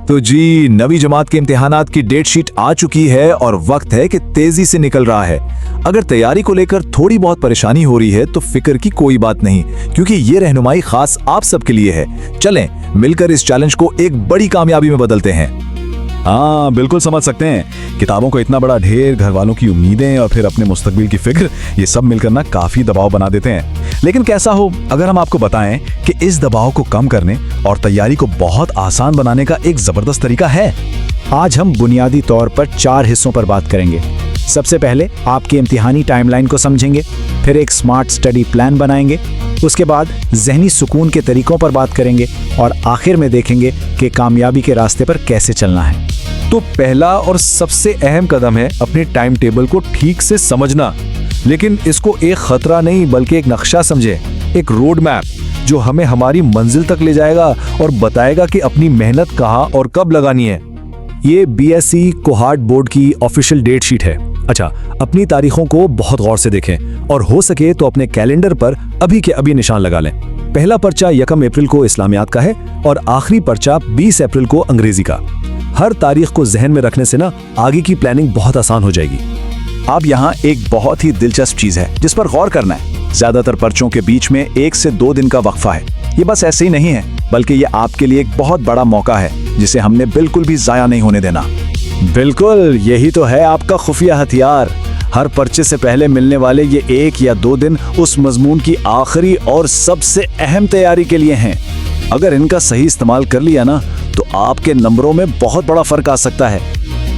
तो जी, नवी जमात के इम्तिहानात की डेट शीट आ चुकी है और वक्त है कि तेजी से निकल रहा है। अगर तैयारी को लेकर थोड़ी बहुत परेशानी हो रही है तो फिक्र की कोई बात नहीं, क्योंकि ये रहनुमाई खास आप सबके लिए है। चलें मिलकर इस चैलेंज को एक बड़ी कामयाबी में बदलते हैं। हाँ, बिल्कुल समझ सकते हैं। किताबों को इतना बड़ा ढेर, घर वालों की उम्मीदें और फिर अपने मुस्तकबिल की फिक्र, ये सब मिलकर ना काफी दबाव बना देते हैं। लेकिन कैसा हो अगर हम आपको बताएं कि इस दबाव को कम करने और तैयारी को बहुत आसान बनाने का एक जबरदस्त तरीका है। आज हम बुनियादी तौर पर 4 हिस्सों पर बात करेंगे। सबसे पहले आपके इम्तिहानी टाइमलाइन को समझेंगे, फिर एक स्मार्ट स्टडी प्लान बनाएंगे, उसके बाद ज़हनी सुकून के तरीकों पर बात करेंगे और आखिर में देखेंगे कि कामयाबी के रास्ते पर कैसे चलना है। तो पहला और सबसे अहम कदम है अपने टाइम टेबल को ठीक से समझना। लेकिन इसको एक खतरा नहीं बल्कि एक नक्शा समझे, एक रोड मैप जो हमें हमारी मंजिल तक ले जाएगा और बताएगा कि अपनी मेहनत कहाँ और कब लगानी है। ये बीएसई कोहार्ट बोर्ड की ऑफिशियल डेट शीट है। अच्छा, अपनी तारीखों को बहुत गौर से देखें और हो सके तो अपने कैलेंडर पर अभी के अभी निशान लगा लें। पहला पर्चा 1 अप्रैल को इस्लामियात का है और आखिरी पर्चा 20 अप्रैल को अंग्रेजी का। हर तारीख को जहन में रखने से ना आगे की प्लानिंग बहुत आसान हो जाएगी। अब यहाँ एक बहुत ही दिलचस्प चीज है जिस पर गौर करना है। ज्यादातर पर्चों के बीच में 1 से 2 दिन का वक्फा है। ये बस ऐसे ही नहीं है, बल्कि ये आपके लिए एक बहुत बड़ा मौका है जिसे हमने बिल्कुल भी जाया नहीं होने देना। बिल्कुल, यही तो है आपका खुफिया हथियार। हर पर्चे से पहले मिलने वाले ये 1 या 2 दिन उस मजमून की आखिरी और सबसे अहम तैयारी के लिए हैं। अगर इनका सही इस्तेमाल कर लिया ना तो आपके नंबरों में बहुत बड़ा फर्क आ सकता है।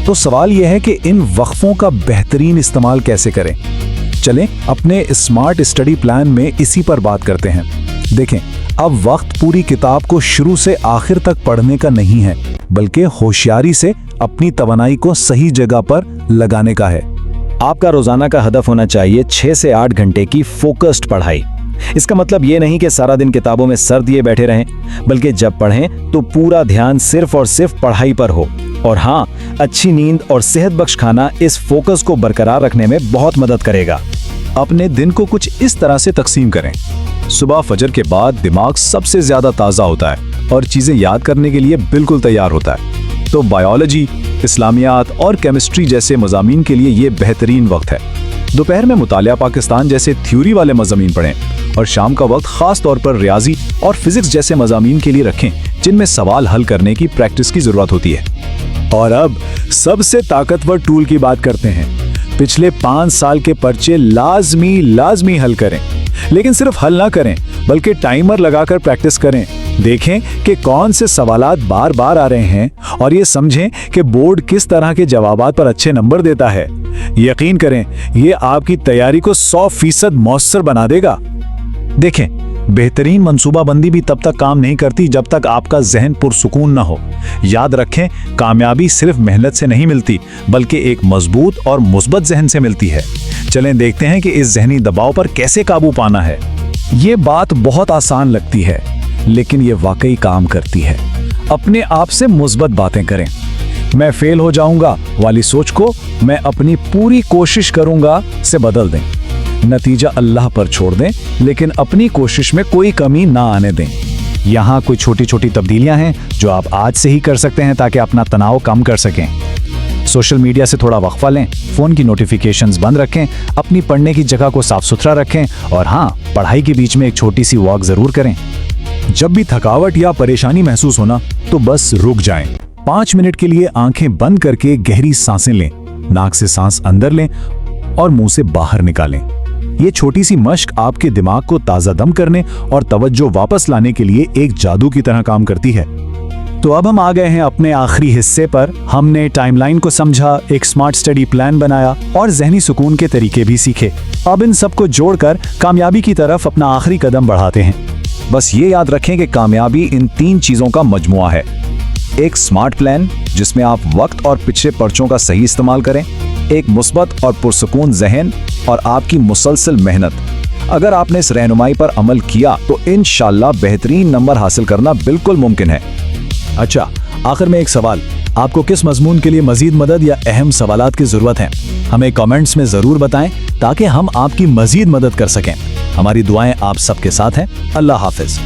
तो सवाल यह है कि इन वक्फों का बेहतरीन इस्तेमाल कैसे करें। चलें अपने स्मार्ट स्टडी प्लान में इसी पर बात करते हैं। देखें, अब वक्त पूरी किताब को शुरू से आखिर तक पढ़ने का नहीं है, बल्कि होशियारी से अपनी तवानाई को सही जगह पर लगाने का है। आपका रोजाना का हदफ होना चाहिए 6 से 8 घंटे की फोकस्ड पढ़ाई। इसका मतलब ये नहीं कि सारा दिन किताबों में सर दिए बैठे रहें, बल्कि जब पढ़ें तो पूरा ध्यान सिर्फ और सिर्फ पढ़ाई पर हो। और हाँ, अच्छी नींद और सेहत बख्श खाना इस फोकस को बरकरार रखने में बहुत मदद करेगा। अपने दिन को कुछ इस तरह से तकसीम करें। सुबह फजर के बाद दिमाग सबसे ज्यादा ताज़ा होता है और चीजें याद करने के लिए बिल्कुल तैयार होता है। तो बायोलॉजी, इस्लामियात और केमिस्ट्री जैसे मज़ामीन के लिए ये बेहतरीन वक्त है। दोपहर में मुतालिया पाकिस्तान जैसे थ्योरी वाले मज़ामीन पढ़ें और शाम का वक्त खास तौर पर रियाजी और फिजिक्स जैसे मज़ामीन के लिए रखें जिनमें सवाल हल करने की प्रैक्टिस की जरूरत होती है। और अब सबसे ताकतवर टूल की बात करते हैं। पिछले 5 साल के पर्चे लाजमी हल करें, लेकिन सिर्फ हल ना करें बल्कि टाइमर लगाकर प्रैक्टिस करें। देखें कि कौन से सवालात बार बार आ रहे हैं और ये समझें कि बोर्ड किस तरह के जवाबात पर अच्छे नंबर देता है। यकीन करें, ये आपकी तैयारी को 100% मौसर बना देगा। देखें, बेहतरीन मंसूबाबंदी भी तब तक काम नहीं करती जब तक आपका जहन पुरसुकून न हो। याद रखें, कामयाबी सिर्फ मेहनत से नहीं मिलती बल्कि एक मजबूत और मुस्बत जहन से मिलती है। चलें देखते हैं कि इस जहनी दबाव पर कैसे काबू पाना है। ये बात बहुत आसान लगती है, लेकिन ये वाकई काम करती है। अपने आप से मुस्बत बातें करें। मैं फेल हो जाऊंगा वाली सोच को मैं अपनी पूरी कोशिश करूंगा से बदल दें। नतीजा अल्लाह पर छोड़ दें, लेकिन अपनी कोशिश में कोई कमी ना आने दें। यहाँ कोई छोटी छोटी तब्दीलियां हैं जो आप आज से ही कर सकते हैं ताकि अपना तनाव कम कर सकें। सोशल मीडिया से थोड़ा वक्फा लें, फोन की नोटिफिकेशंस बंद रखें, अपनी पढ़ने की जगह को साफ सुथरा रखें और हाँ, पढ़ाई के बीच में एक छोटी सी वॉक जरूर करें। जब भी थकावट या परेशानी महसूस होना तो बस रुक जाएं। 5 मिनट के लिए आंखें बंद करके गहरी सांसें लें। नाक से सांस अंदर लें और मुंह से बाहर निकालें। ये छोटी सी मश्क आपके दिमाग को ताज़ा दम करने और तवज्जो वापस लाने के लिए एक जादू की तरह काम करती है। तो अब हम आ गए हैं अपने आखिरी हिस्से पर। हमने टाइमलाइन को समझा, एक स्मार्ट स्टडी प्लान बनाया और जहनी सुकून के तरीके भी सीखे। अब इन सबको जोड़कर कामयाबी की तरफ अपना आखिरी कदम बढ़ाते हैं। बस ये याद रखें कि कामयाबी इन 3 चीजों का मजमुआ है। एक स्मार्ट प्लान जिसमें आप वक्त और पिछले पर्चों का सही इस्तेमाल करें, एक मुस्बत और पुरसुकून जहन और आपकी मुसलसल मेहनत। अगर आपने इस रहनुमाई पर अमल किया तो इंशाअल्लाह बेहतरीन नंबर हासिल करना बिल्कुल मुमकिन है। अच्छा, आखिर में एक सवाल, आपको किस मजमून के लिए मजीद मदद या अहम सवालात की जरूरत है? हमें कमेंट्स में जरूर बताएं ताकि हम आपकी मजीद मदद कर सकें। हमारी दुआएं आप सबके साथ हैं। अल्लाह हाफिज।